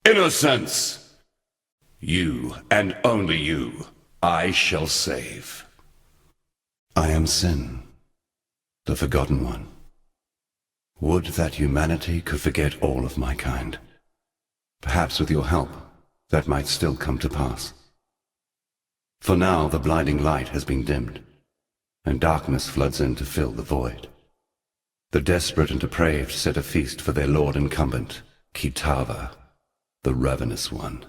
Innocence! You, and only you, I shall save. I am Sin, the Forgotten One. Would that humanity could forget all of my kind. Perhaps with your help, that might still come to pass. For now the blinding light has been dimmed, and darkness floods in to fill the void. The desperate and depraved set a feast for their lord incumbent, Kitava, the ravenous one.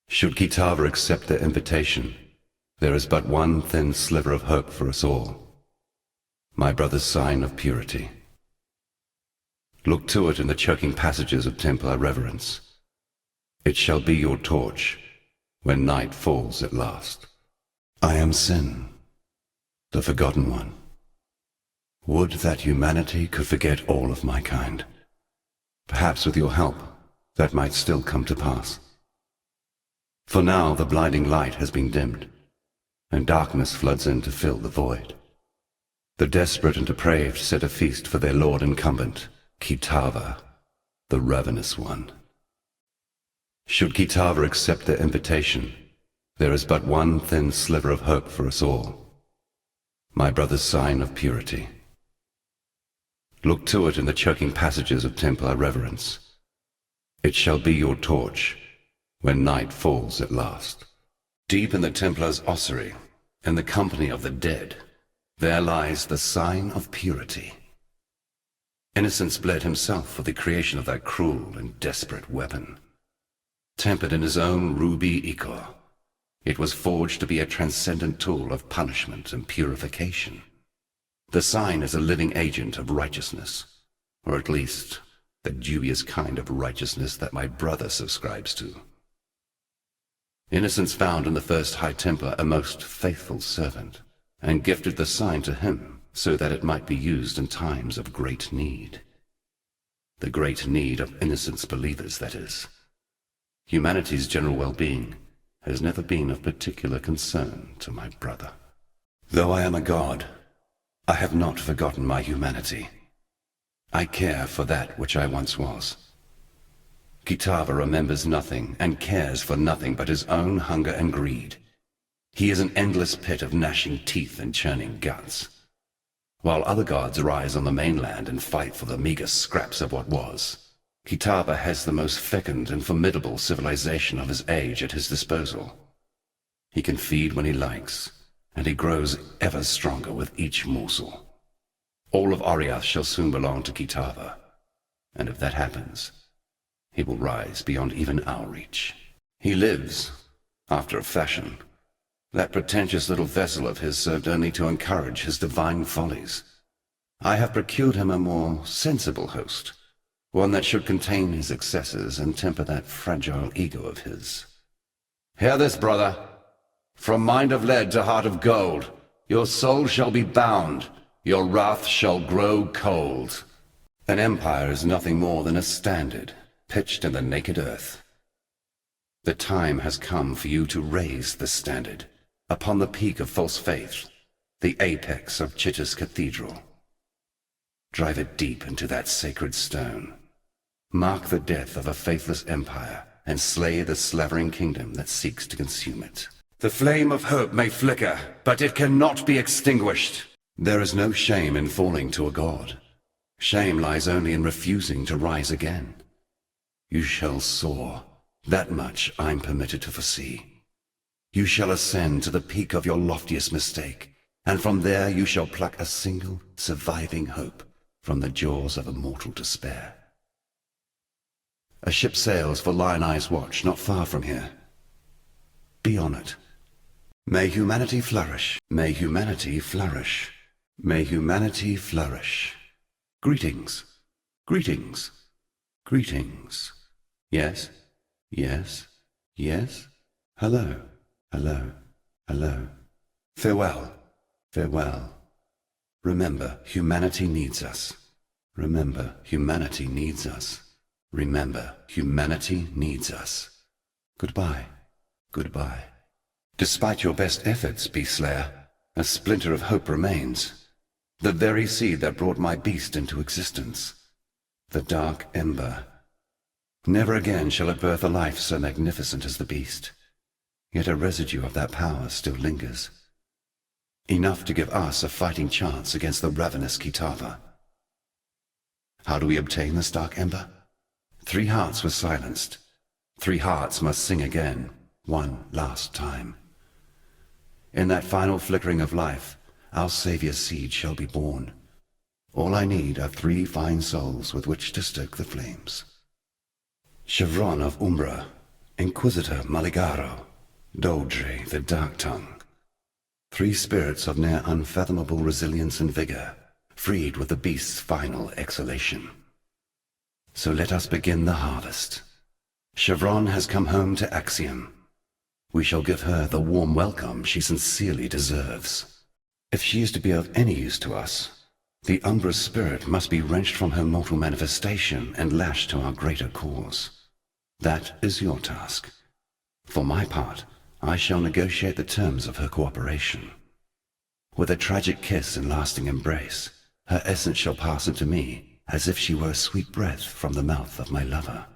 Should Kitava accept their invitation, there is but one thin sliver of hope for us all. My brother's sign of purity. Look to it in the choking passages of Templar reverence. It shall be your torch when night falls at last. I am Sin, the Forgotten One. Would that humanity could forget all of my kind. Perhaps with your help, that might still come to pass. For now the blinding light has been dimmed, and darkness floods in to fill the void. The desperate and depraved set a feast for their lord incumbent, Kitava, the ravenous one. Should Kitava accept their invitation, there is but one thin sliver of hope for us all. My brother's sign of purity. Look to it in the choking passages of Templar reverence. It shall be your torch when night falls at last. Deep in the Templar's ossuary, in the company of the dead, there lies the sign of purity. Innocence bled himself for the creation of that cruel and desperate weapon. Tempered in his own ruby ichor, it was forged to be a transcendent tool of punishment and purification. The sign is a living agent of righteousness, or at least the dubious kind of righteousness that my brother subscribes to. Innocence found in the first High Templar a most faithful servant, and gifted the sign to him so that it might be used in times of great need. The great need of Innocence believers, that is. Humanity's general well-being has never been of particular concern to my brother. Though I am a god, I have not forgotten my humanity. I care for that which I once was. Kitava remembers nothing and cares for nothing but his own hunger and greed. He is an endless pit of gnashing teeth and churning guts. While other gods rise on the mainland and fight for the meager scraps of what was, Kitava has the most fecund and formidable civilization of his age at his disposal. He can feed when he likes, and he grows ever stronger with each morsel. All of Ariath shall soon belong to Kitava, and if that happens, he will rise beyond even our reach. He lives, after a fashion. That pretentious little vessel of his served only to encourage his divine follies. I have procured him a more sensible host, one that should contain his excesses and temper that fragile ego of his. Hear this, brother. From mind of lead to heart of gold, your soul shall be bound, your wrath shall grow cold. An empire is nothing more than a standard, pitched in the naked earth. The time has come for you to raise the standard, upon the peak of false faith, the apex of Chitta's cathedral. Drive it deep into that sacred stone. Mark the death of a faithless empire, and slay the slavering kingdom that seeks to consume it. The flame of hope may flicker, but it cannot be extinguished. There is no shame in falling to a god. Shame lies only in refusing to rise again. You shall soar. That much I'm permitted to foresee. You shall ascend to the peak of your loftiest mistake, and from there you shall pluck a single surviving hope from the jaws of immortal despair. A ship sails for Lion Eye's watch not far from here. Be on it. May humanity flourish. May humanity flourish. May humanity flourish. Greetings. Greetings. Greetings. Yes. Yes. Yes. Hello. Hello. Hello. Farewell. Farewell. Remember, humanity needs us. Remember, humanity needs us. Remember, humanity needs us. Goodbye. Goodbye. Despite your best efforts, Beast Slayer, a splinter of hope remains. The very seed that brought my beast into existence. The dark ember. Never again shall it birth a life so magnificent as the beast. Yet a residue of that power still lingers. Enough to give us a fighting chance against the ravenous Kitava. How do we obtain this dark ember? 3 hearts were silenced. 3 hearts must sing again, one last time. In that final flickering of life, our Saviour's seed shall be born. All I need are 3 fine souls with which to stoke the flames. Chevron of Umbra, Inquisitor Maligaro, Dodre the Dark Tongue. 3 spirits of near unfathomable resilience and vigor, freed with the beast's final exhalation. So let us begin the harvest. Chevron has come home to Axiom. We shall give her the warm welcome she sincerely deserves. If she is to be of any use to us, the Umbra's spirit must be wrenched from her mortal manifestation and lashed to our greater cause. That is your task. For my part, I shall negotiate the terms of her cooperation. With a tragic kiss and lasting embrace, her essence shall pass into me as if she were a sweet breath from the mouth of my lover.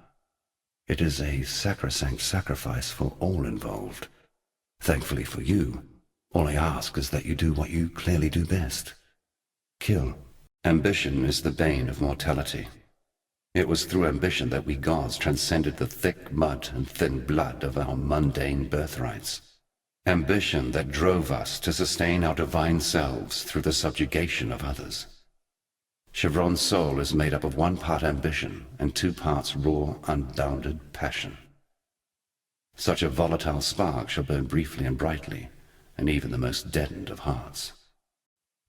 It is a sacrosanct sacrifice for all involved. Thankfully for you, all I ask is that you do what you clearly do best. Kill. Ambition is the bane of mortality. It was through ambition that we gods transcended the thick mud and thin blood of our mundane birthrights. Ambition that drove us to sustain our divine selves through the subjugation of others. Chevron's soul is made up of 1 part ambition and 2 parts raw, unbounded passion. Such a volatile spark shall burn briefly and brightly, and even the most deadened of hearts.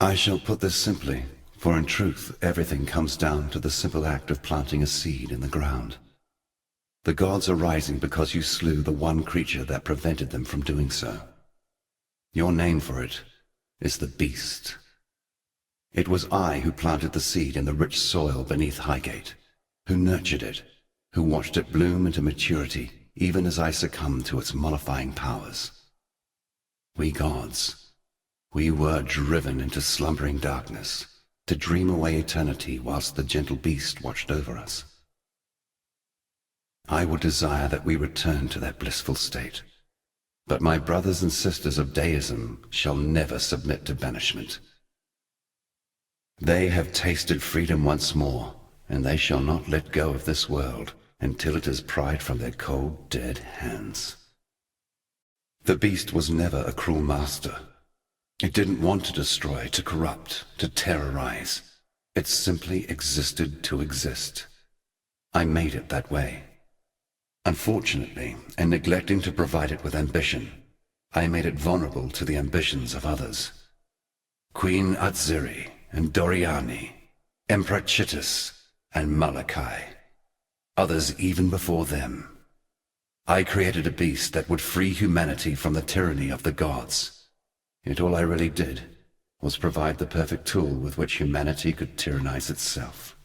I shall put this simply, for in truth everything comes down to the simple act of planting a seed in the ground. The gods are rising because you slew the one creature that prevented them from doing so. Your name for it is the beast. It was I who planted the seed in the rich soil beneath Highgate, who nurtured it, who watched it bloom into maturity, even as I succumbed to its mollifying powers. We gods, we were driven into slumbering darkness, to dream away eternity whilst the gentle beast watched over us. I would desire that we return to that blissful state, but my brothers and sisters of deism shall never submit to banishment. They have tasted freedom once more, and they shall not let go of this world until it is pried from their cold, dead hands. The beast was never a cruel master. It didn't want to destroy, to corrupt, to terrorize. It simply existed to exist. I made it that way. Unfortunately, in neglecting to provide it with ambition, I made it vulnerable to the ambitions of others. Queen Atziri and Doriani, Emperor Chittis and Malachi. Others even before them. I created a beast that would free humanity from the tyranny of the gods. Yet all I really did was provide the perfect tool with which humanity could tyrannize itself.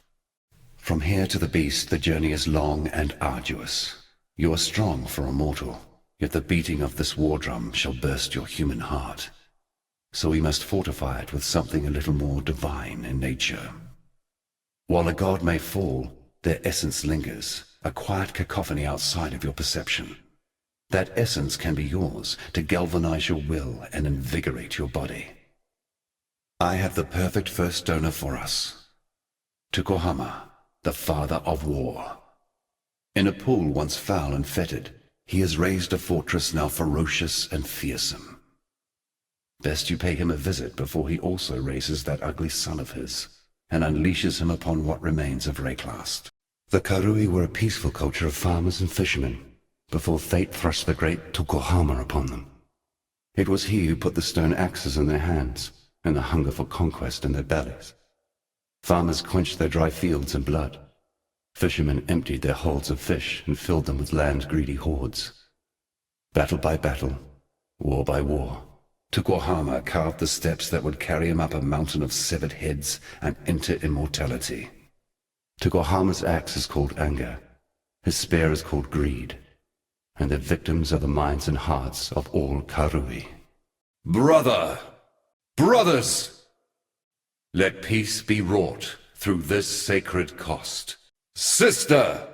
From here to the beast, the journey is long and arduous. You are strong for a mortal, yet the beating of this war drum shall burst your human heart. So we must fortify it with something a little more divine in nature. While a god may fall, their essence lingers, a quiet cacophony outside of your perception. That essence can be yours to galvanize your will and invigorate your body. I have the perfect first donor for us. Tukohama, the father of war. In a pool once foul and fetid, he has raised a fortress now ferocious and fearsome. Best you pay him a visit before he also raises that ugly son of his, and unleashes him upon what remains of Rayclast. The Karui were a peaceful culture of farmers and fishermen, before fate thrust the great Tukohama upon them. It was he who put the stone axes in their hands, and the hunger for conquest in their bellies. Farmers quenched their dry fields in blood. Fishermen emptied their holds of fish and filled them with land-greedy hordes. Battle by battle, war by war, Tukohama carved the steps that would carry him up a mountain of severed heads and into immortality. Tukohama's axe is called anger, his spear is called greed, and the victims are the minds and hearts of all Karui. Brother! Brothers! Let peace be wrought through this sacred cost. Sister!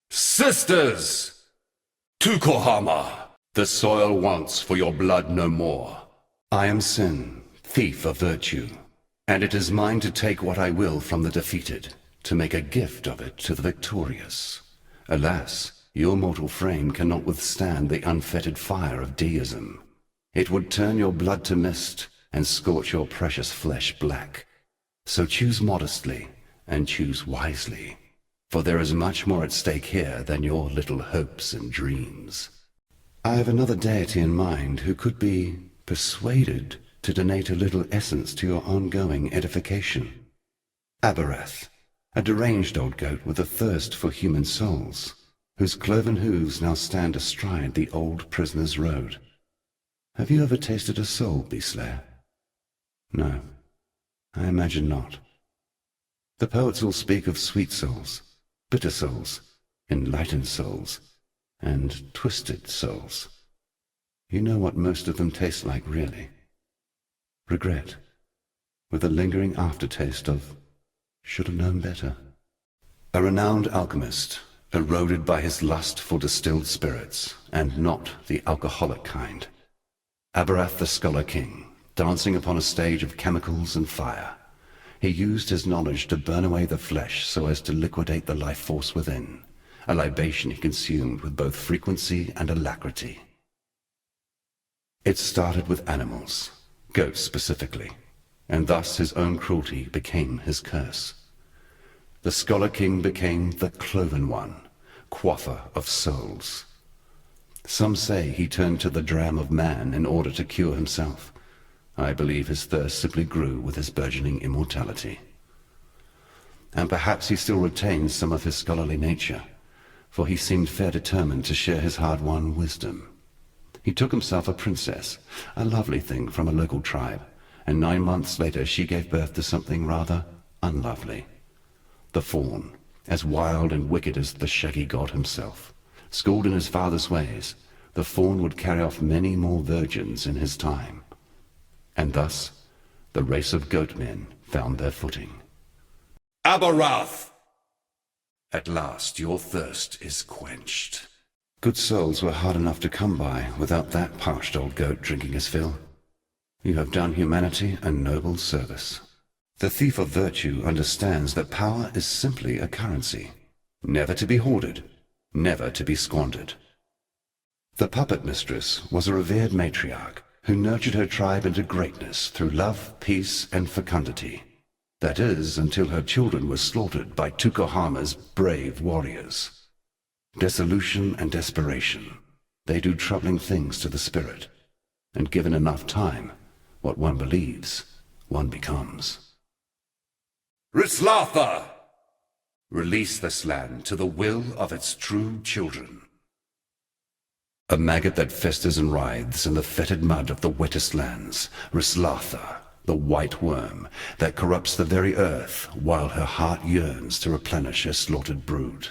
Sisters! Tukohama! The soil wants for your blood no more. I am sin, thief of virtue, and it is mine to take what I will from the defeated, to make a gift of it to the victorious. Alas, your mortal frame cannot withstand the unfettered fire of deism. It would turn your blood to mist and scorch your precious flesh black. So choose modestly and choose wisely, for there is much more at stake here than your little hopes and dreams. I have another deity in mind who could be persuaded to donate a little essence to your ongoing edification. Aberath, a deranged old goat with a thirst for human souls, whose cloven hooves now stand astride the old prisoner's road. Have you ever tasted a soul, Beastlayer? No, I imagine not. The poets all speak of sweet souls, bitter souls, enlightened souls, and twisted souls. You know what most of them taste like, really. Regret, with a lingering aftertaste of should have known better. A renowned alchemist, eroded by his lust for distilled spirits, and not the alcoholic kind. Aberath the Scholar King, dancing upon a stage of chemicals and fire. He used his knowledge to burn away the flesh so as to liquidate the life force within, a libation he consumed with both frequency and alacrity. It started with animals, goats specifically, and thus his own cruelty became his curse. The Scholar King became the Cloven One, quaffer of souls. Some say he turned to the dram of man in order to cure himself. I believe his thirst simply grew with his burgeoning immortality. And perhaps he still retains some of his scholarly nature, for he seemed fair determined to share his hard-won wisdom. He took himself a princess, a lovely thing from a local tribe, and 9 months later she gave birth to something rather unlovely. The fawn, as wild and wicked as the shaggy god himself. Schooled in his father's ways, the fawn would carry off many more virgins in his time. And thus, the race of goat men found their footing. Aberath! At last your thirst is quenched. Good souls were hard enough to come by without that parched old goat drinking his fill. You have done humanity a noble service. The thief of virtue understands that power is simply a currency, never to be hoarded, never to be squandered. The puppet mistress was a revered matriarch who nurtured her tribe into greatness through love, peace, and fecundity. That is, until her children were slaughtered by Tukohama's brave warriors. Dissolution and desperation, they do troubling things to the spirit, and given enough time, what one believes, one becomes. Rislatha! Release this land to the will of its true children. A maggot that festers and writhes in the fetid mud of the wettest lands, Rislatha, the white worm that corrupts the very earth while her heart yearns to replenish her slaughtered brood.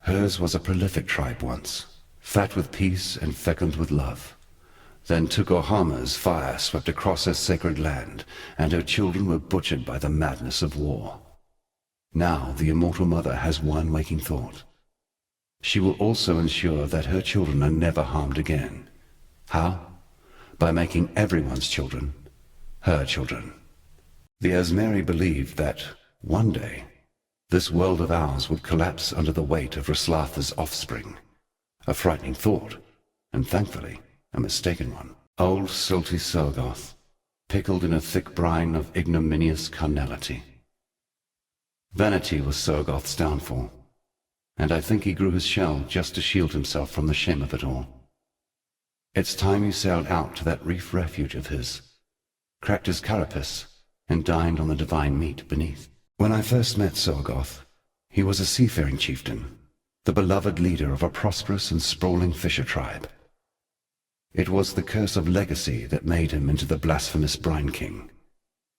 Hers was a prolific tribe once, fat with peace and fecund with love. Then Tukohama's fire swept across her sacred land, and her children were butchered by the madness of war. Now the immortal mother has one waking thought. She will also ensure that her children are never harmed again. How? By making everyone's children her children. The Asmeri believed that, one day, this world of ours would collapse under the weight of Rislatha's offspring. A frightening thought, and thankfully, a mistaken one. Old salty Sogoth, pickled in a thick brine of ignominious carnality. Vanity was Sogoth's downfall, and I think he grew his shell just to shield himself from the shame of it all. It's time he sailed out to that reef refuge of his, cracked his carapace, and dined on the divine meat beneath. When I first met Sogoth, he was a seafaring chieftain, the beloved leader of a prosperous and sprawling fisher tribe. It was the curse of legacy that made him into the blasphemous Brine King,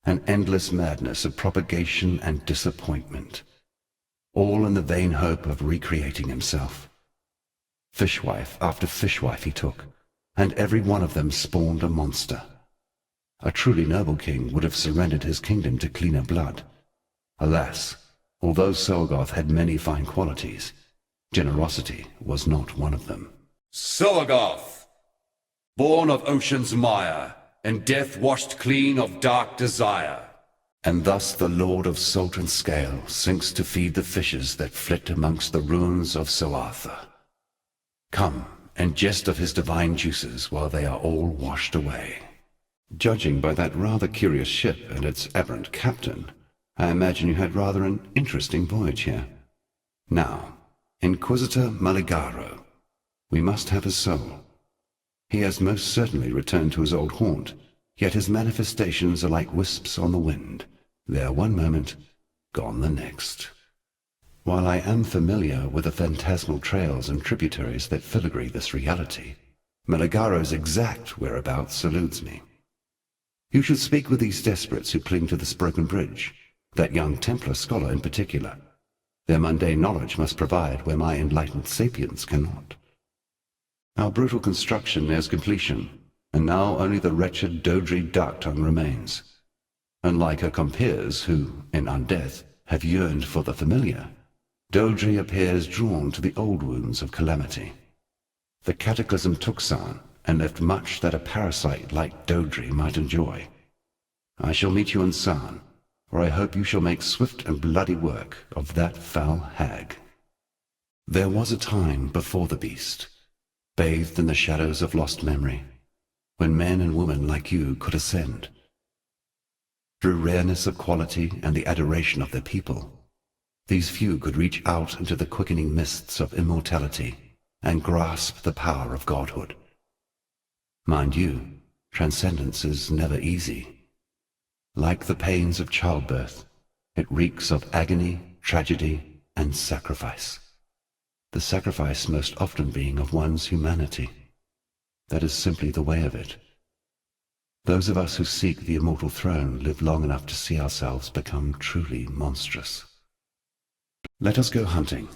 an endless madness of propagation and disappointment, all in the vain hope of recreating himself. Fishwife after fishwife he took, and every one of them spawned a monster. A truly noble king would have surrendered his kingdom to cleaner blood. Alas, although Sogoth had many fine qualities, Generosity was not one of them. Solagoth, born of ocean's mire, and death washed clean of dark desire. And thus the Lord of Salt and Scale sinks to feed the fishes that flit amongst the ruins of Soartha. Come and jest of his divine juices while they are all washed away. Judging by that rather curious ship and its aberrant captain, I imagine you had rather an interesting voyage here. Now, Inquisitor Maligaro, we must have his soul. He has most certainly returned to his old haunt, yet his manifestations are like wisps on the wind. There one moment, gone the next. While I am familiar with the phantasmal trails and tributaries that filigree this reality, Maligaro's exact whereabouts eludes me. You should speak with these desperates who cling to this broken bridge, that young Templar scholar in particular. Their mundane knowledge must provide where my enlightened sapience cannot. Our brutal construction nears completion, and now only the wretched Dodri Darktongue remains. Unlike her compeers who, in undeath, have yearned for the familiar, Dodri appears drawn to the old wounds of calamity. The cataclysm took San, and left much that a parasite like Dodri might enjoy. I shall meet you in San, where I hope you shall make swift and bloody work of that foul hag. There was a time before the beast, bathed in the shadows of lost memory, when men and women like you could ascend. Through rareness of quality and the adoration of their people, these few could reach out into the quickening mists of immortality and grasp the power of godhood. Mind you, transcendence is never easy. Like the pains of childbirth, it reeks of agony, tragedy, and sacrifice. The sacrifice most often being of one's humanity. That is simply the way of it. Those of us who seek the immortal throne live long enough to see ourselves become truly monstrous. Let us go hunting,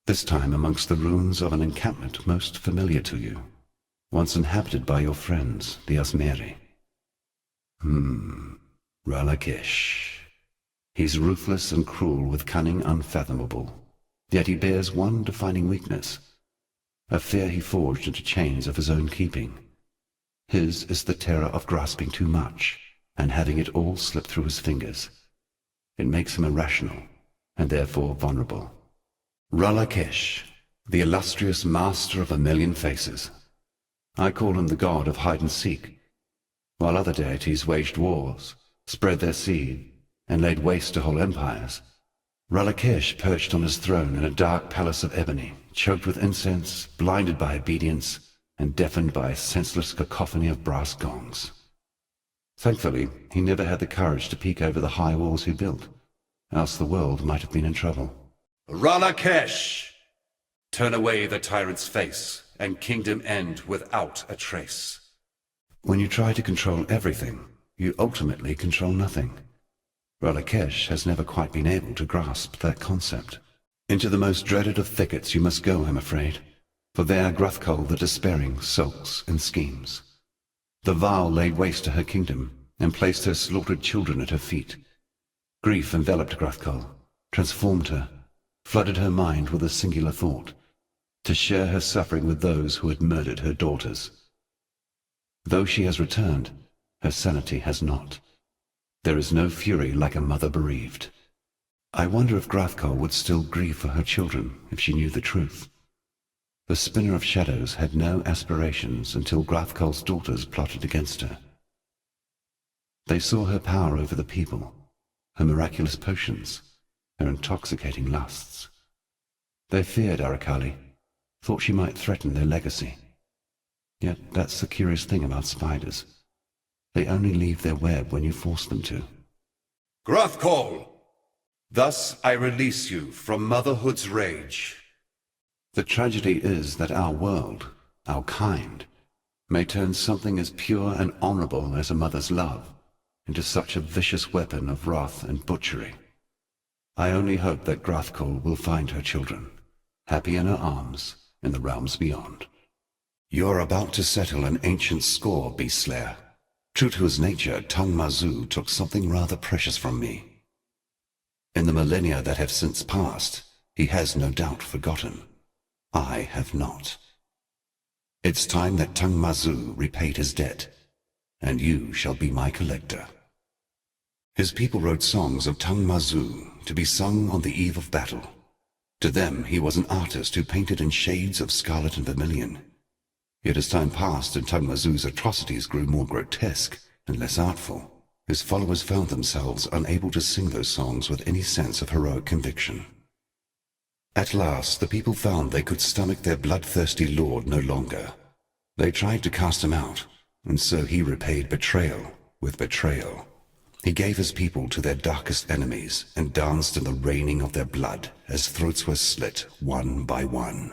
this time amongst the ruins of an encampment most familiar to you, once inhabited by your friends, the Asmeri. Ralakish. He's ruthless and cruel with cunning unfathomable, yet he bears one defining weakness, a fear he forged into chains of his own keeping. His is the terror of grasping too much, and having it all slip through his fingers. It makes him irrational, and therefore vulnerable. Ralakesh, the illustrious master of a million faces. I call him the god of hide-and-seek. While other deities waged wars, spread their seed, and laid waste to whole empires, Ralakesh perched on his throne in a dark palace of ebony, choked with incense, blinded by obedience, and deafened by a senseless cacophony of brass gongs. Thankfully, he never had the courage to peek over the high walls he built, else the world might have been in trouble. Ralakesh! Turn away the tyrant's face, and kingdom end without a trace. When you try to control everything, you ultimately control nothing. Ralakesh has never quite been able to grasp that concept. Into the most dreaded of thickets you must go, I'm afraid, for there Gruthkol the Despairing sulks and schemes. The Val laid waste to her kingdom, and placed her slaughtered children at her feet. Grief enveloped Gruthkol, transformed her, flooded her mind with a singular thought, to share her suffering with those who had murdered her daughters. Though she has returned, her sanity has not. There is no fury like a mother bereaved. I wonder if Gruthkol would still grieve for her children if she knew the truth. The Spinner of Shadows had no aspirations until Gruthkol's daughters plotted against her. They saw her power over the people, her miraculous potions, her intoxicating lusts. They feared Arakali, thought she might threaten their legacy. Yet that's the curious thing about spiders. They only leave their web when you force them to. Gruthkol! Thus I release you from motherhood's rage. The tragedy is that our world, our kind, may turn something as pure and honorable as a mother's love into such a vicious weapon of wrath and butchery. I only hope that Gruthkol will find her children, happy in her arms, in the realms beyond. You're about to settle an ancient score, Beast Slayer. True to his nature, Tong Mazu took something rather precious from me. In the millennia that have since passed, he has no doubt forgotten. I have not. It's time that Tung Mazu repaid his debt, and you shall be my collector. His people wrote songs of Tung Mazu to be sung on the eve of battle. To them he was an artist who painted in shades of scarlet and vermilion. Yet as time passed and Tung Mazu's atrocities grew more grotesque and less artful, his followers found themselves unable to sing those songs with any sense of heroic conviction. At last the people found they could stomach their bloodthirsty lord no longer. They tried to cast him out, and so he repaid betrayal with betrayal. He gave his people to their darkest enemies and danced in the raining of their blood as throats were slit one by one.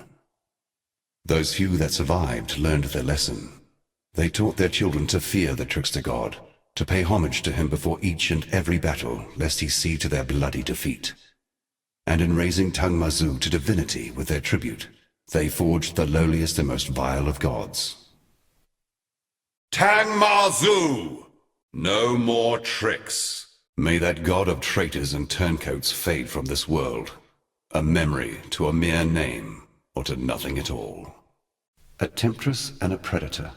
Those few that survived learned their lesson. They taught their children to fear the trickster god, to pay homage to him before each and every battle, lest he see to their bloody defeat. And in raising Tung Mazu to divinity with their tribute, they forged the lowliest and most vile of gods. Tang Mazu! No more tricks. May that god of traitors and turncoats fade from this world, a memory to a mere name, or to nothing at all. A temptress and a predator.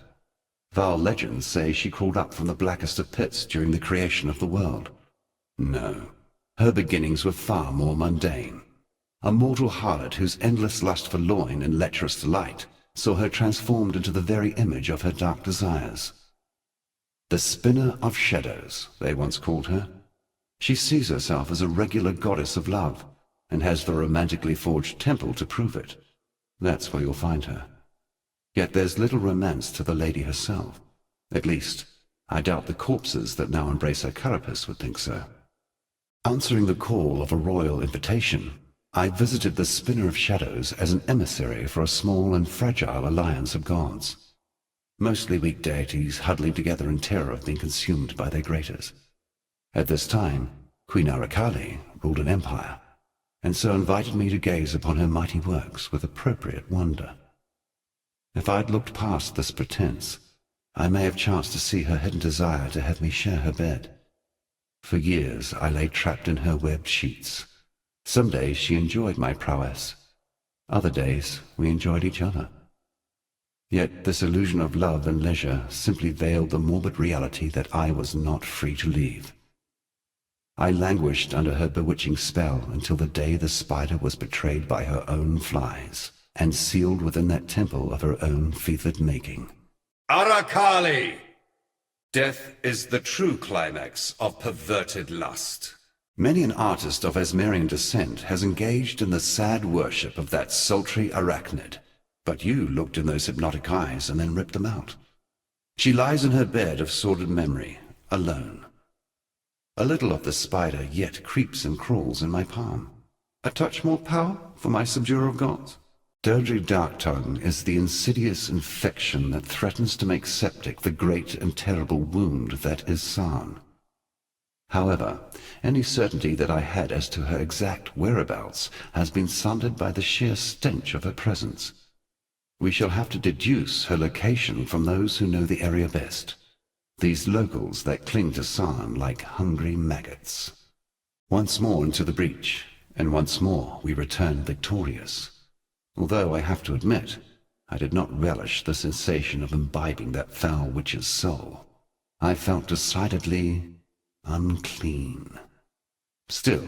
Vile legends say she crawled up from the blackest of pits during the creation of the world. No, her beginnings were far more mundane. A mortal harlot whose endless lust for loin and lecherous delight saw her transformed into the very image of her dark desires. The Spinner of Shadows, they once called her. She sees herself as a regular goddess of love, and has the romantically forged temple to prove it. That's where you'll find her. Yet there's little romance to the lady herself. At least, I doubt the corpses that now embrace her carapace would think so. Answering the call of a royal invitation, I visited the Spinner of Shadows as an emissary for a small and fragile alliance of gods. Mostly weak deities huddling together in terror of being consumed by their greaters. At this time, Queen Arakali ruled an empire, and so invited me to gaze upon her mighty works with appropriate wonder. If I'd looked past this pretense, I may have chanced to see her hidden desire to have me share her bed. For years I lay trapped in her webbed sheets. Some days she enjoyed my prowess. Other days we enjoyed each other. Yet this illusion of love and leisure simply veiled the morbid reality that I was not free to leave. I languished under her bewitching spell until the day the spider was betrayed by her own flies, and sealed within that temple of her own fevered making. Arakali! Death is the true climax of perverted lust. Many an artist of Asmerian descent has engaged in the sad worship of that sultry arachnid, but you looked in those hypnotic eyes and then ripped them out. She lies in her bed of sordid memory, alone. A little of the spider yet creeps and crawls in my palm. A touch more power for my subduer of gods? Dodry Darktongue is the insidious infection that threatens to make septic the great and terrible wound that is San. However, any certainty that I had as to her exact whereabouts has been sundered by the sheer stench of her presence. We shall have to deduce her location from those who know the area best. These locals that cling to San like hungry maggots. Once more into the breach, and once more we return victorious. Although I have to admit, I did not relish the sensation of imbibing that foul witch's soul. I felt decidedly unclean. Still,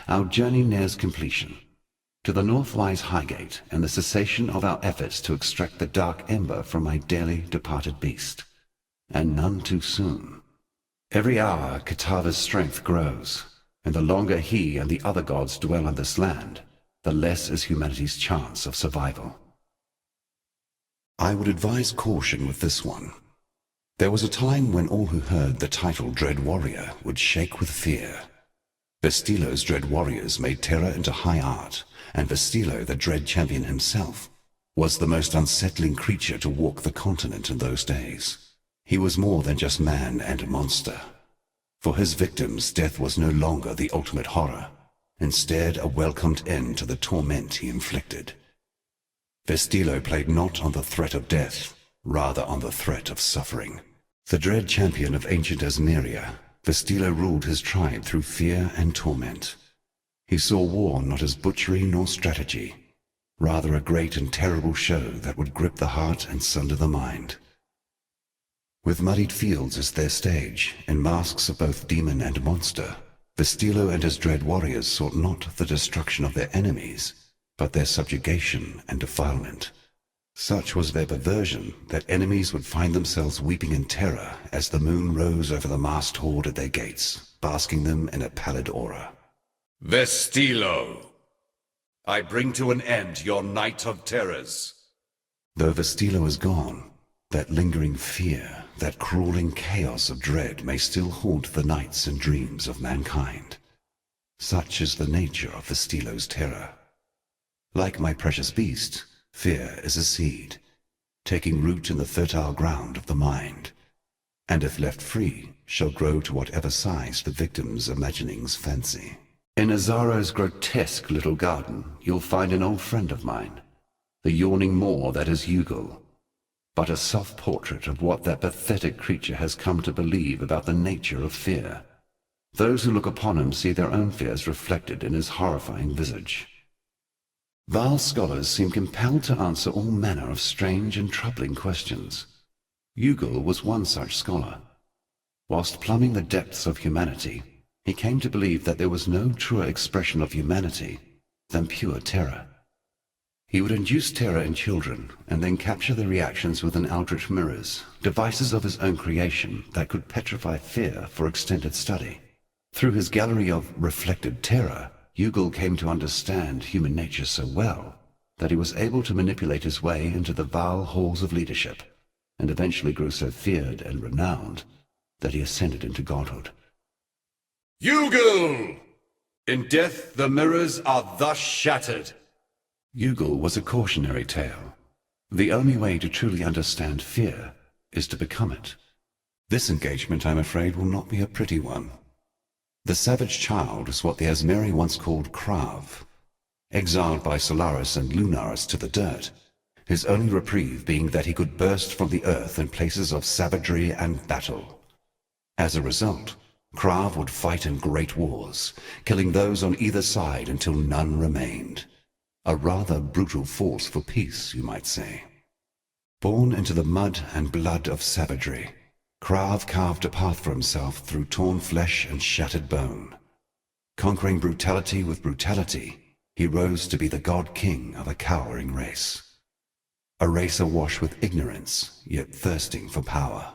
our journey nears completion. To the Northwise Highgate and the cessation of our efforts to extract the dark ember from my dearly departed beast. And none too soon. Every hour Katava's strength grows, and the longer he and the other gods dwell on this land, the less is humanity's chance of survival. I would advise caution with this one. There was a time when all who heard the title Dread Warrior would shake with fear. Vestilo's Dread Warriors made terror into high art, and Vestilo, the Dread Champion himself, was the most unsettling creature to walk the continent in those days. He was more than just man and monster. For his victims, death was no longer the ultimate horror, instead a welcomed end to the torment he inflicted. Vestilo played not on the threat of death, rather on the threat of suffering. The Dread Champion of ancient Asmeria, Vestilo ruled his tribe through fear and torment. He saw war not as butchery nor strategy, rather a great and terrible show that would grip the heart and sunder the mind. With muddied fields as their stage, in masks of both demon and monster, Vestilo and his dread warriors sought not the destruction of their enemies, but their subjugation and defilement. Such was their perversion that enemies would find themselves weeping in terror as the moon rose over the masked horde at their gates, basking them in a pallid aura. Vestilo, I bring to an end your night of terrors. Though Vestilo is gone, that lingering fear, that crawling chaos of dread may still haunt the nights and dreams of mankind. Such is the nature of Vestilo's terror. Like my precious beast, fear is a seed, taking root in the fertile ground of the mind, and if left free, shall grow to whatever size the victim's imaginings fancy. In Azaro's grotesque little garden, you'll find an old friend of mine, the yawning maw that is Ugal, but a self-portrait of what that pathetic creature has come to believe about the nature of fear. Those who look upon him see their own fears reflected in his horrifying visage. Vile scholars seem compelled to answer all manner of strange and troubling questions. Ugal was one such scholar. Whilst plumbing the depths of humanity, he came to believe that there was no truer expression of humanity than pure terror. He would induce terror in children, and then capture their reactions with an eldritch mirrors, devices of his own creation that could petrify fear for extended study. Through his gallery of reflected terror, Ugal came to understand human nature so well that he was able to manipulate his way into the vile halls of leadership, and eventually grew so feared and renowned that he ascended into godhood. Ugal! In death the mirrors are thus shattered. Ugal was a cautionary tale. The only way to truly understand fear is to become it. This engagement, I'm afraid, will not be a pretty one. The savage child is what the Asmeri once called Krav, exiled by Solaris and Lunaris to the dirt, his only reprieve being that he could burst from the earth in places of savagery and battle. As a result, Krav would fight in great wars, killing those on either side until none remained. A rather brutal force for peace, you might say. Born into the mud and blood of savagery, Krav carved a path for himself through torn flesh and shattered bone. Conquering brutality with brutality, he rose to be the god-king of a cowering race. A race awash with ignorance, yet thirsting for power.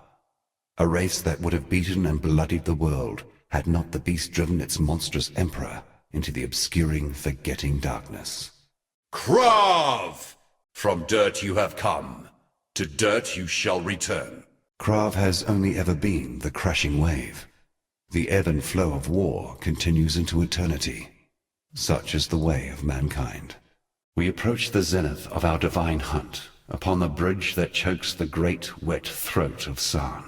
A race that would have beaten and bloodied the world had not the beast driven its monstrous emperor into the obscuring, forgetting darkness. Krav! From dirt you have come, to dirt you shall return. Krav has only ever been the crashing wave. The ebb and flow of war continues into eternity. Such is the way of mankind. We approach the zenith of our divine hunt upon the bridge that chokes the great wet throat of Sane.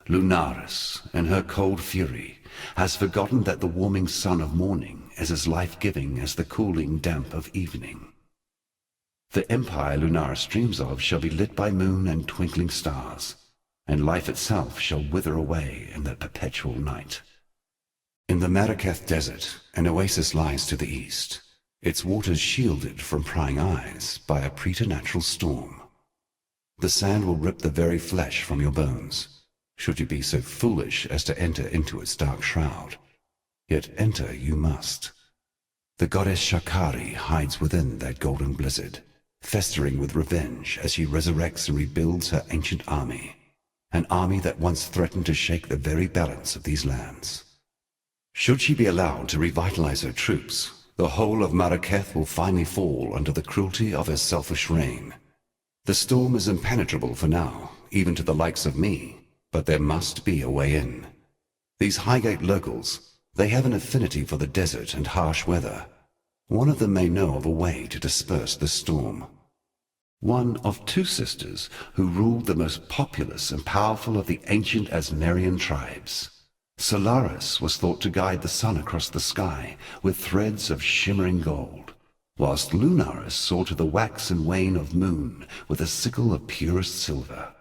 Lunaris, in her cold fury, has forgotten that the warming sun of morning is as life-giving as the cooling damp of evening. The empire Lunaris dreams of shall be lit by moon and twinkling stars, and life itself shall wither away in that perpetual night. In the Marraketh desert, an oasis lies to the east, its waters shielded from prying eyes by a preternatural storm. The sand will rip the very flesh from your bones, should you be so foolish as to enter into its dark shroud. Yet enter you must. The goddess Shakari hides within that golden blizzard, festering with revenge as she resurrects and rebuilds her ancient army, an army that once threatened to shake the very balance of these lands. Should she be allowed to revitalize her troops, the whole of Marraketh will finally fall under the cruelty of her selfish reign. The storm is impenetrable for now, even to the likes of me, but there must be a way in. These Highgate locals, they have an affinity for the desert and harsh weather. One of them may know of a way to disperse the storm. One of two sisters who ruled the most populous and powerful of the ancient Asmerian tribes. Solaris was thought to guide the sun across the sky with threads of shimmering gold, whilst Lunaris saw to the wax and wane of moon with a sickle of purest silver.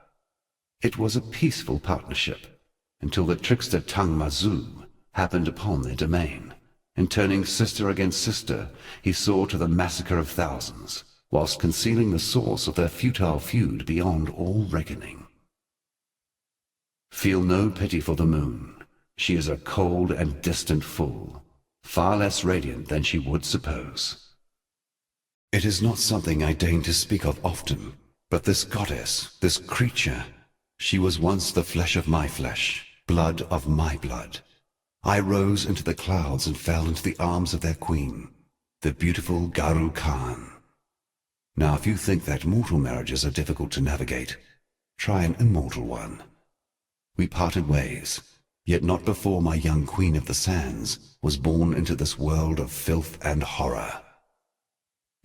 It was a peaceful partnership, until the trickster Tang Mazu happened upon their domain, and turning sister against sister, he saw to the massacre of thousands, whilst concealing the source of their futile feud beyond all reckoning. Feel no pity for the moon. She is a cold and distant fool, far less radiant than she would suppose. It is not something I deign to speak of often, but this goddess, this creature, she was once the flesh of my flesh, blood of my blood. I rose into the clouds and fell into the arms of their queen, the beautiful Garu Khan. Now if you think that mortal marriages are difficult to navigate, try an immortal one. We parted ways, yet not before my young queen of the sands was born into this world of filth and horror.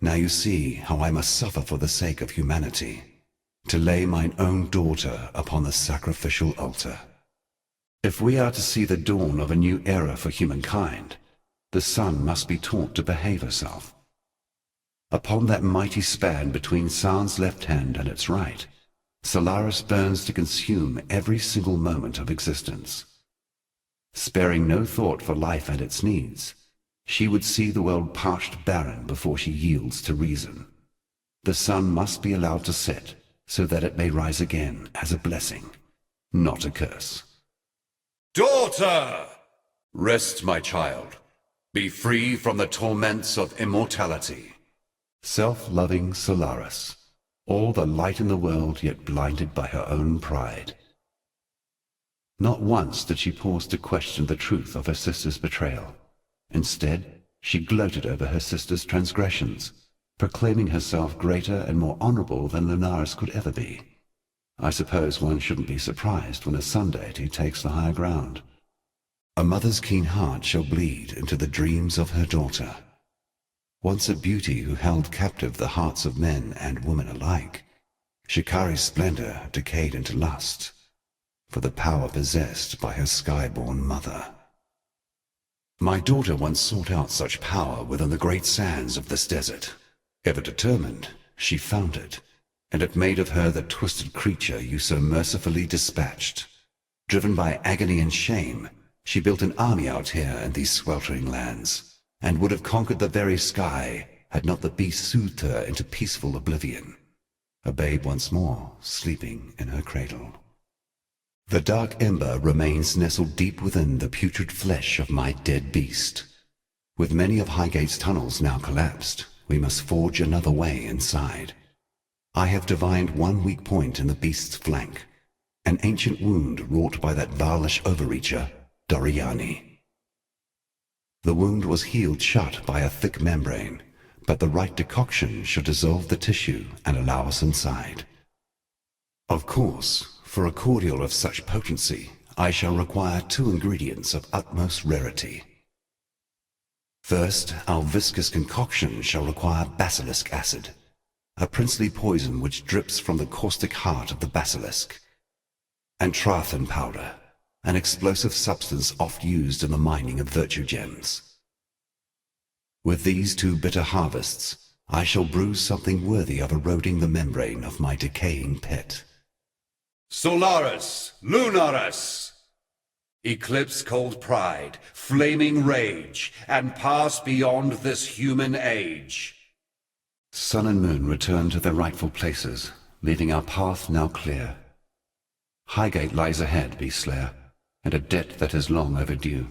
Now you see how I must suffer for the sake of humanity, to lay mine own daughter upon the sacrificial altar. If we are to see the dawn of a new era for humankind, the sun must be taught to behave herself. Upon that mighty span between San's left hand and its right, Solaris burns to consume every single moment of existence. Sparing no thought for life and its needs, she would see the world parched barren before she yields to reason. The sun must be allowed to set, so that it may rise again as a blessing, not a curse. Daughter! Rest, my child. Be free from the torments of immortality. Self-loving Solaris, all the light in the world, yet blinded by her own pride. Not once did she pause to question the truth of her sister's betrayal. Instead, she gloated over her sister's transgressions, proclaiming herself greater and more honorable than Lunaris could ever be. I suppose one shouldn't be surprised when a sun deity takes the higher ground. A mother's keen heart shall bleed into the dreams of her daughter. Once a beauty who held captive the hearts of men and women alike, Shikari's splendor decayed into lust, for the power possessed by her sky-born mother. My daughter once sought out such power within the great sands of this desert. Ever determined, she found it, and it made of her the twisted creature you so mercifully dispatched. Driven by agony and shame, she built an army out here in these sweltering lands, and would have conquered the very sky had not the beast soothed her into peaceful oblivion, a babe once more sleeping in her cradle. The dark ember remains nestled deep within the putrid flesh of my dead beast. With many of Highgate's tunnels now collapsed, we must forge another way inside. I have divined one weak point in the beast's flank, an ancient wound wrought by that varlish overreacher, Doriani. The wound was healed shut by a thick membrane, but the right decoction should dissolve the tissue and allow us inside. Of course, for a cordial of such potency, I shall require 2 ingredients of utmost rarity. First, our viscous concoction shall require basilisk acid, a princely poison which drips from the caustic heart of the basilisk, and trithen powder, an explosive substance oft used in the mining of virtue gems. With these 2 bitter harvests, I shall brew something worthy of eroding the membrane of my decaying pet. Solaris, lunaris! Eclipse cold pride, flaming rage, and pass beyond this human age. Sun and moon return to their rightful places, leaving our path now clear. Highgate lies ahead, Beast Slayer, and a debt that is long overdue.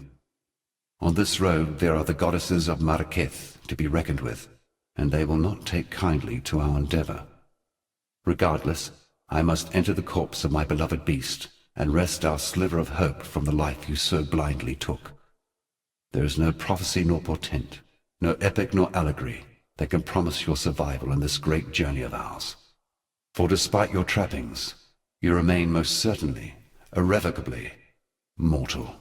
On this road there are the goddesses of Marraketh to be reckoned with, and they will not take kindly to our endeavor. Regardless, I must enter the corpse of my beloved beast, and wrest our sliver of hope from the life you so blindly took. There is no prophecy nor portent, no epic nor allegory, that can promise your survival in this great journey of ours. For despite your trappings, you remain most certainly, irrevocably, mortal.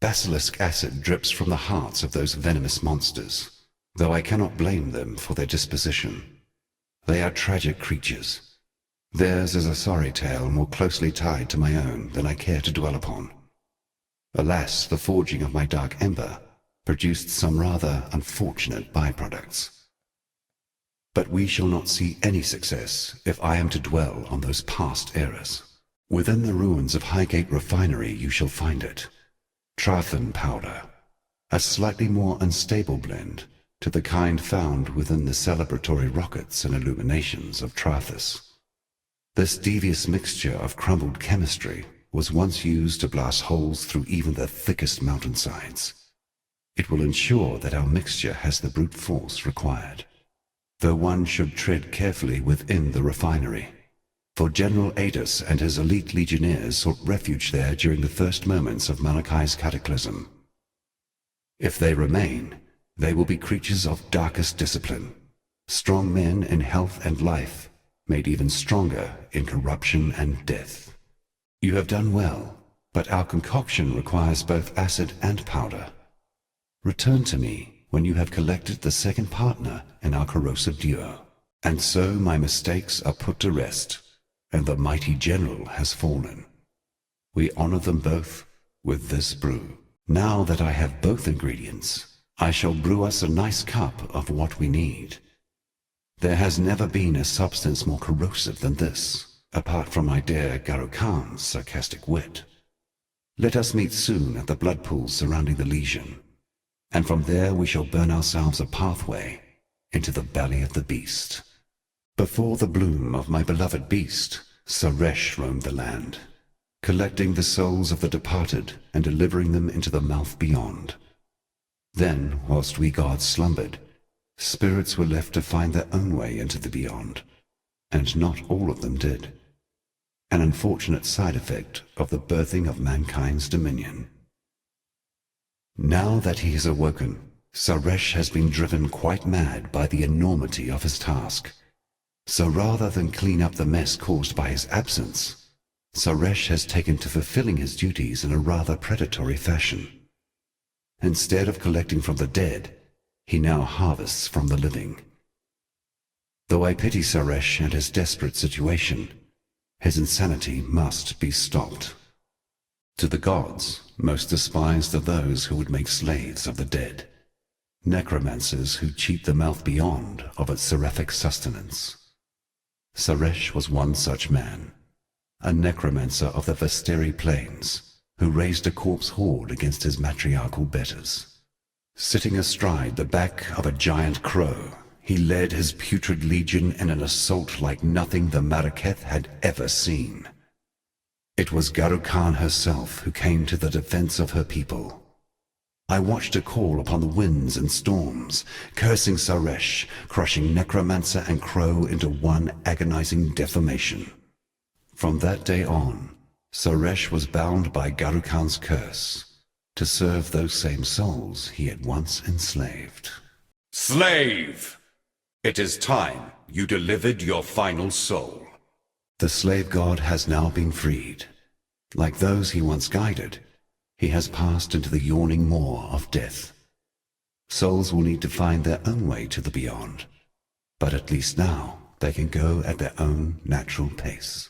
Basilisk acid drips from the hearts of those venomous monsters, though I cannot blame them for their disposition. They are tragic creatures. Theirs is a sorry tale more closely tied to my own than I care to dwell upon. Alas, the forging of my dark ember produced some rather unfortunate byproducts. But we shall not see any success if I am to dwell on those past eras. Within the ruins of Highgate Refinery you shall find it. Trithen powder. a slightly more unstable blend to the kind found within the celebratory rockets and illuminations of Trathis. This devious mixture of crumbled chemistry was once used to blast holes through even the thickest mountainsides. It will ensure that our mixture has the brute force required, though one should tread carefully within the refinery, for General Adus and his elite legionnaires sought refuge there during the first moments of Malachi's cataclysm. If they remain, they will be creatures of darkest discipline, strong men in health and life, made even stronger in corruption and death. You have done well, but our concoction requires both acid and powder. Return to me when you have collected the second partner in our corrosive duo. And so my mistakes are put to rest, and the mighty general has fallen. We honor them both with this brew. Now that I have both ingredients, I shall brew us a nice cup of what we need. There has never been a substance more corrosive than this, apart from my dear Garukhan's sarcastic wit. Let us meet soon at the blood pools surrounding the legion, and from there we shall burn ourselves a pathway into the belly of the beast. Before the bloom of my beloved beast, Solaris roamed the land, collecting the souls of the departed and delivering them into the mouth beyond. Then, whilst we gods slumbered, spirits were left to find their own way into the beyond, and not all of them did. An unfortunate side effect of the birthing of mankind's dominion. Now that he has awoken, Solaris has been driven quite mad by the enormity of his task. So rather than clean up the mess caused by his absence, Solaris has taken to fulfilling his duties in a rather predatory fashion. Instead of collecting from the dead, he now harvests from the living. Though I pity Solaris and his desperate situation, his insanity must be stopped. To the gods, most despised are those who would make slaves of the dead, necromancers who cheat the mouth beyond of its seraphic sustenance. Solaris was one such man, a necromancer of the Vesteri plains, who raised a corpse horde against his matriarchal betters. Sitting astride the back of a giant crow, he led his putrid legion in an assault like nothing the Maraketh had ever seen. It was Garukhan herself who came to the defense of her people. I watched her call upon the winds and storms, cursing Solaris, crushing necromancer and crow into one agonizing defamation. From that day on, Solaris was bound by Garukhan's curse to serve those same souls he had once enslaved. Slave! It is time you delivered your final soul. The slave god has now been freed. Like those he once guided, he has passed into the yawning maw of death. Souls will need to find their own way to the beyond, but at least now they can go at their own natural pace.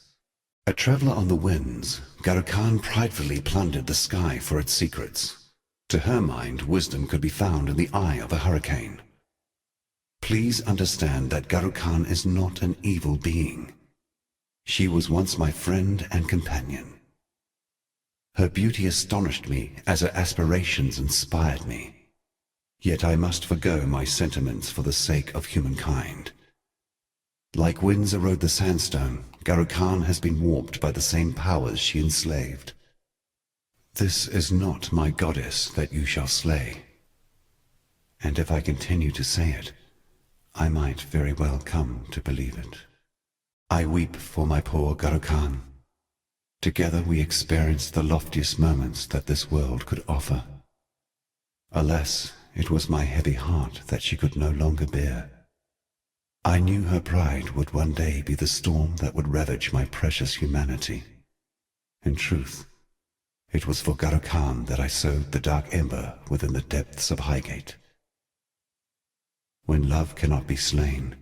A traveler on the winds, Garukhan pridefully plundered the sky for its secrets. To her mind, wisdom could be found in the eye of a hurricane. Please understand that Garukhan is not an evil being. She was once my friend and companion. Her beauty astonished me as her aspirations inspired me. Yet I must forgo my sentiments for the sake of humankind. Like winds erode the sandstone, Garukhan has been warped by the same powers she enslaved. This is not my goddess that you shall slay. And if I continue to say it, I might very well come to believe it. I weep for my poor Garukhan. Together we experienced the loftiest moments that this world could offer. Alas, it was my heavy heart that she could no longer bear. I knew her pride would one day be the storm that would ravage my precious humanity. In truth, it was for Garukhan that I sowed the dark ember within the depths of Highgate. When love cannot be slain,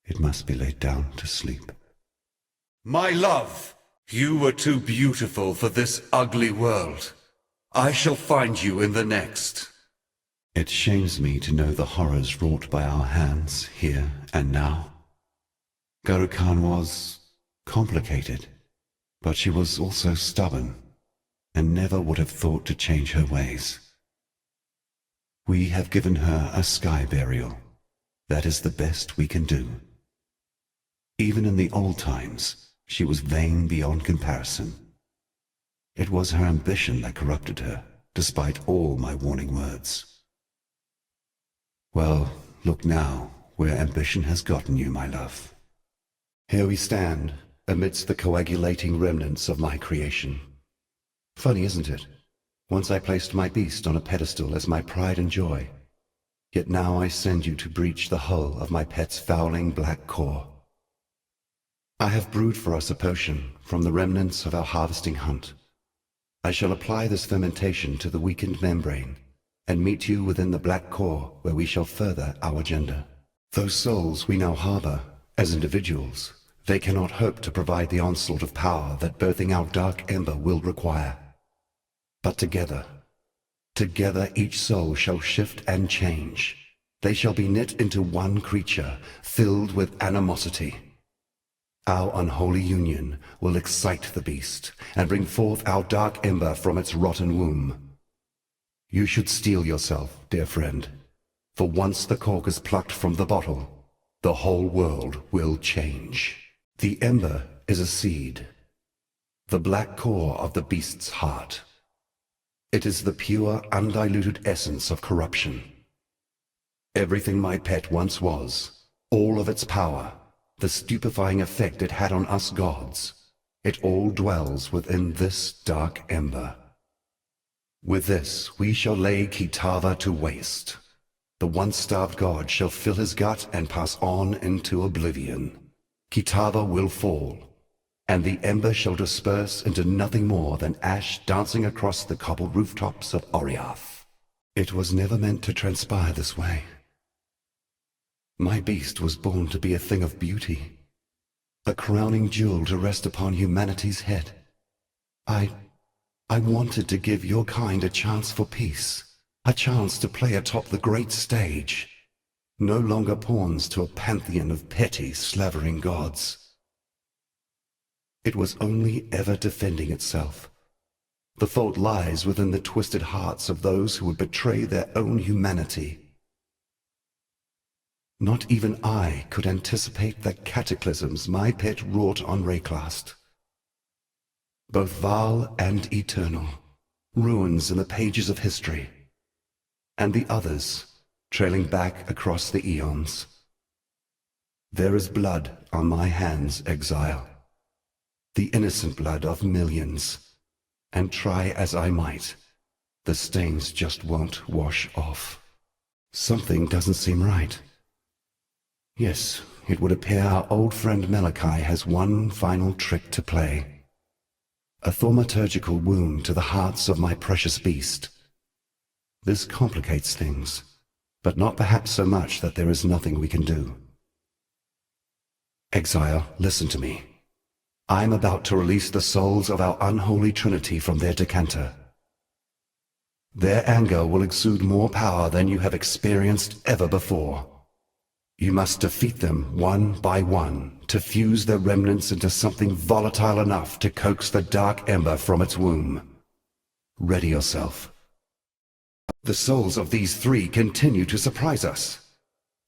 it must be laid down to sleep. My love, you were too beautiful for this ugly world. I shall find you in the next. It shames me to know the horrors wrought by our hands here and now. Garukhan was complicated, but she was also stubborn, and never would have thought to change her ways. We have given her a sky burial. That is the best we can do. Even in the old times, she was vain beyond comparison. It was her ambition that corrupted her, despite all my warning words. Well, look now, where ambition has gotten you, my love. Here we stand, amidst the coagulating remnants of my creation. Funny, isn't it? Once I placed my beast on a pedestal as my pride and joy. Yet now I send you to breach the hull of my pet's fouling black core. I have brewed for us a potion from the remnants of our harvesting hunt. I shall apply this fermentation to the weakened membrane, and meet you within the black core where we shall further our agenda. Those souls we now harbor, as individuals, they cannot hope to provide the onslaught of power that birthing our dark ember will require. But together each soul shall shift and change. They shall be knit into one creature, filled with animosity. Our unholy union will excite the beast, and bring forth our dark ember from its rotten womb. You should steel yourself, dear friend, for once the cork is plucked from the bottle, the whole world will change. The ember is a seed, the black core of the beast's heart. It is the pure, undiluted essence of corruption. Everything my pet once was, all of its power, the stupefying effect it had on us gods, it all dwells within this dark ember. With this we shall lay Kitava to waste. The once-starved god shall fill his gut and pass on into oblivion. Kitava will fall, and the ember shall disperse into nothing more than ash dancing across the cobbled rooftops of Oriath. It was never meant to transpire this way. My beast was born to be a thing of beauty, a crowning jewel to rest upon humanity's head. I wanted to give your kind a chance for peace, a chance to play atop the great stage, no longer pawns to a pantheon of petty, slavering gods. It was only ever defending itself. The fault lies within the twisted hearts of those who would betray their own humanity. Not even I could anticipate the cataclysms my pet wrought on Rayclast. Both vile and eternal, ruins in the pages of history, and the others trailing back across the eons. There is blood on my hands, Exile, the innocent blood of millions, and try as I might, the stains just won't wash off. Something doesn't seem right. Yes, it would appear our old friend Malachi has one final trick to play. A thaumaturgical wound to the hearts of my precious beast. This complicates things, but not perhaps so much that there is nothing we can do. Exile, listen to me. I'm about to release the souls of our unholy trinity from their decanter. Their anger will exude more power than you have experienced ever before. You must defeat them one by one to fuse their remnants into something volatile enough to coax the dark ember from its womb. Ready yourself. The souls of these three continue to surprise us.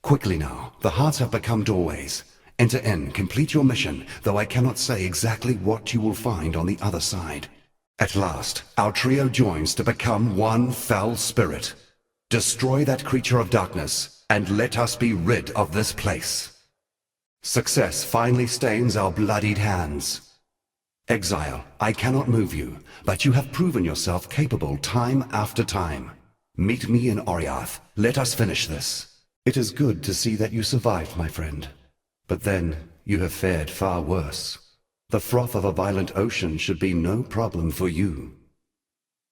Quickly now, the hearts have become doorways. Enter in, complete your mission, though I cannot say exactly what you will find on the other side. At last, our trio joins to become one foul spirit. Destroy that creature of darkness, and let us be rid of this place. Success finally stains our bloodied hands. Exile, I cannot move you, but you have proven yourself capable time after time. Meet me in Oriath. Let us finish this. It is good to see that you survived, my friend. But then, you have fared far worse. The froth of a violent ocean should be no problem for you.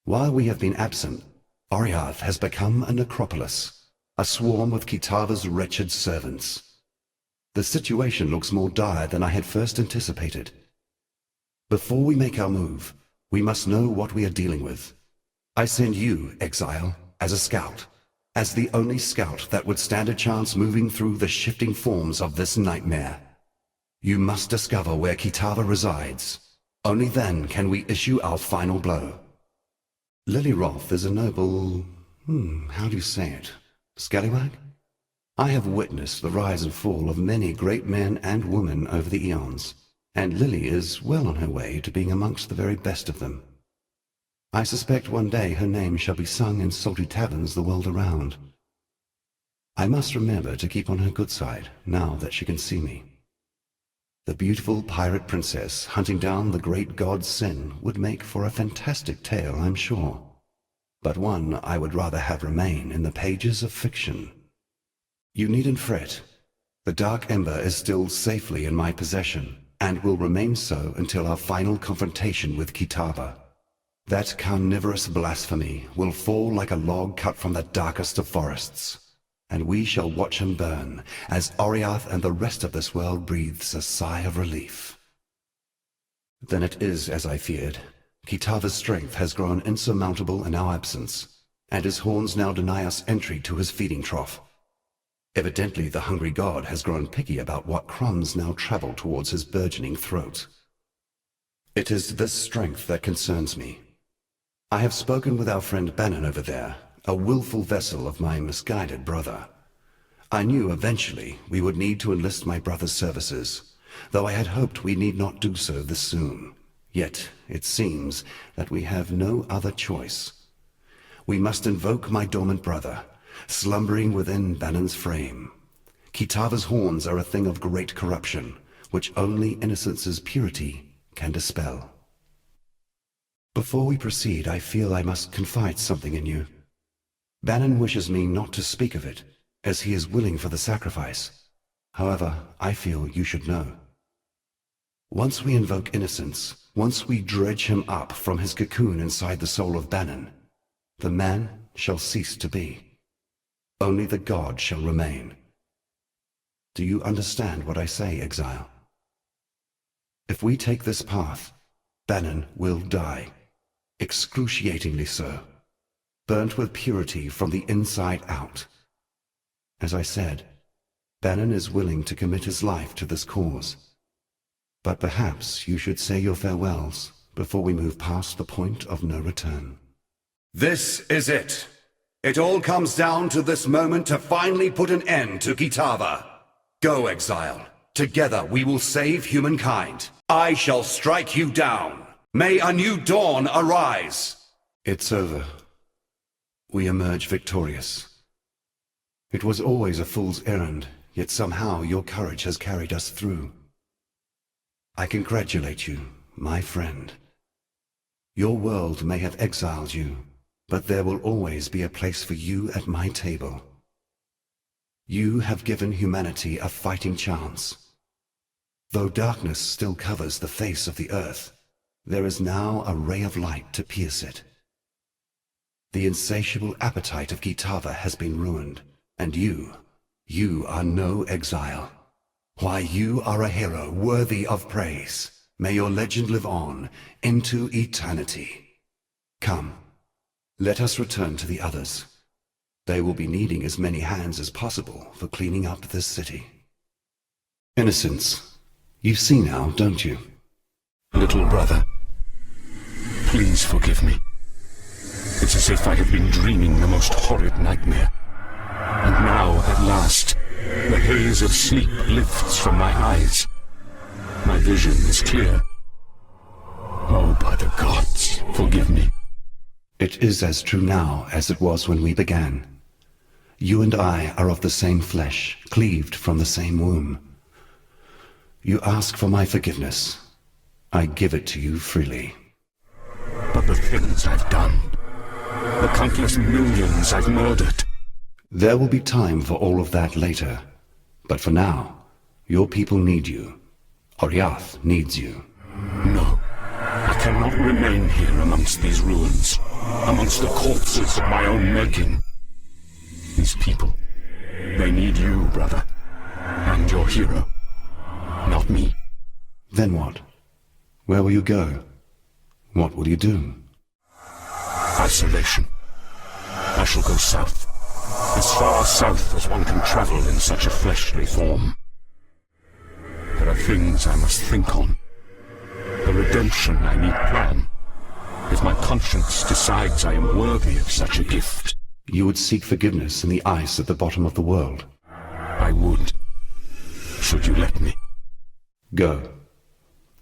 While we have been absent, Oriath has become a necropolis, a swarm of Kitava's wretched servants. The situation looks more dire than I had first anticipated. Before we make our move, we must know what we are dealing with. I send you, Exile, as a scout, as the only scout that would stand a chance moving through the shifting forms of this nightmare. You must discover where Kitava resides. Only then can we issue our final blow. Lily Roth is a noble How do you say it? Scallywag? I have witnessed the rise and fall of many great men and women over the eons, and Lily is well on her way to being amongst the very best of them. I suspect one day her name shall be sung in sultry taverns the world around. I must remember to keep on her good side, now that she can see me. The beautiful pirate princess hunting down the great god Sin would make for a fantastic tale, I'm sure, but one I would rather have remain in the pages of fiction. You needn't fret. The dark ember is still safely in my possession, and will remain so until our final confrontation with Kitava. That carnivorous blasphemy will fall like a log cut from the darkest of forests, and we shall watch him burn, as Oriath and the rest of this world breathes a sigh of relief. Then it is as I feared. Kitava's strength has grown insurmountable in our absence, and his horns now deny us entry to his feeding trough. Evidently the hungry god has grown picky about what crumbs now travel towards his burgeoning throat. It is this strength that concerns me. I have spoken with our friend Bannon over there, a willful vessel of my misguided brother. I knew eventually we would need to enlist my brother's services, though I had hoped we need not do so this soon. Yet it seems that we have no other choice. We must invoke my dormant brother, slumbering within Bannon's frame. Kitava's horns are a thing of great corruption, which only innocence's purity can dispel. Before we proceed, I feel I must confide something in you. Bannon wishes me not to speak of it, as he is willing for the sacrifice. However, I feel you should know. Once we invoke innocence, once we dredge him up from his cocoon inside the soul of Bannon, the man shall cease to be. Only the god shall remain. Do you understand what I say, Exile? If we take this path, Bannon will die, excruciatingly so, burnt with purity from the inside out. As I said, Bannon is willing to commit his life to this cause. But perhaps you should say your farewells before we move past the point of no return. This is it. It all comes down to this moment to finally put an end to Kitava. Go, Exile. Together we will save humankind. I shall strike you down. May a new dawn arise. It's over. We emerge victorious. It was always a fool's errand, yet somehow your courage has carried us through. I congratulate you, my friend. Your world may have exiled you, but there will always be a place for you at my table. You have given humanity a fighting chance. Though darkness still covers the face of the earth, there is now a ray of light to pierce it. The insatiable appetite of Kitava has been ruined, and you are no exile. Why, you are a hero worthy of praise. May your legend live on into eternity. Come, let us return to the others. They will be needing as many hands as possible for cleaning up this city. Innocence, you see now, don't you? Little brother, please forgive me. It's as if I have been dreaming the most horrid nightmare. And now, at last, the haze of sleep lifts from my eyes. My vision is clear. Oh, by the gods, forgive me. It is as true now as it was when we began. You and I are of the same flesh, cleaved from the same womb. You ask for my forgiveness. I give it to you freely. But the things I've done, the countless millions I've murdered. There will be time for all of that later. But for now, your people need you. Oriath needs you. No, I cannot remain here amongst these ruins, amongst the corpses of my own making. These people, they need you, brother, and your hero, not me. Then what? Where will you go? What will you do? Isolation. I shall go south, as far south as one can travel in such a fleshly form. There are things I must think on. The redemption I need plan. If my conscience decides I am worthy of such a gift. You would seek forgiveness in the ice at the bottom of the world. I would. Should you let me? Go.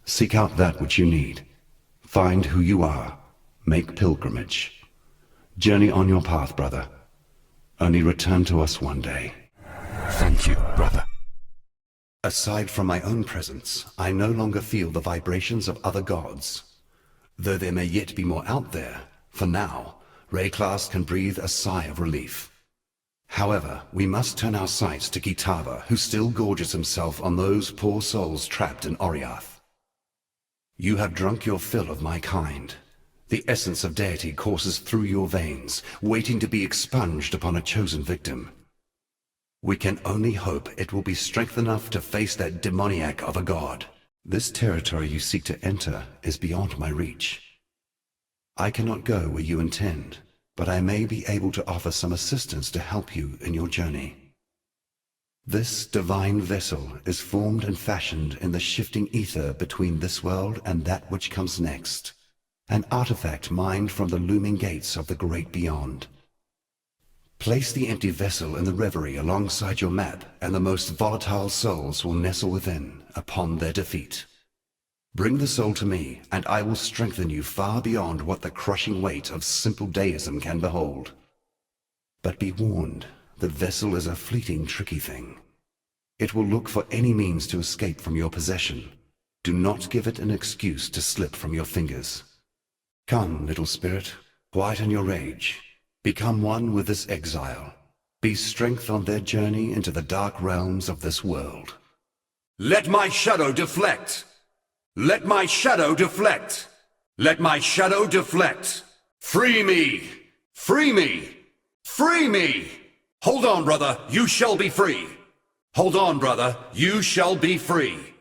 Seek out that which you need. Find who you are. Make pilgrimage. Journey on your path, brother. Only return to us one day. Thank you, brother. Aside from my own presence, I no longer feel the vibrations of other gods. Though there may yet be more out there, for now, Rayclass can breathe a sigh of relief. However, we must turn our sights to Kitava, who still gorges himself on those poor souls trapped in Oriath. You have drunk your fill of my kind. The essence of deity courses through your veins, waiting to be expunged upon a chosen victim. We can only hope it will be strength enough to face that demoniac of a god. This territory you seek to enter is beyond my reach. I cannot go where you intend, but I may be able to offer some assistance to help you in your journey. This divine vessel is formed and fashioned in the shifting ether between this world and that which comes next, an artifact mined from the looming gates of the great beyond. Place the empty vessel in the reverie alongside your map, and the most volatile souls will nestle within upon their defeat. Bring the soul to me, and I will strengthen you far beyond what the crushing weight of simple deism can behold. But be warned, the vessel is a fleeting, tricky thing. It will look for any means to escape from your possession. Do not give it an excuse to slip from your fingers. Come, little spirit, quieten your rage. Become one with this exile. Be strength on their journey into the dark realms of this world. Let my shadow deflect! Let my shadow deflect! Let my shadow deflect! Free me! Free me! Free me! Hold on, brother, you shall be free! Hold on, brother, you shall be free!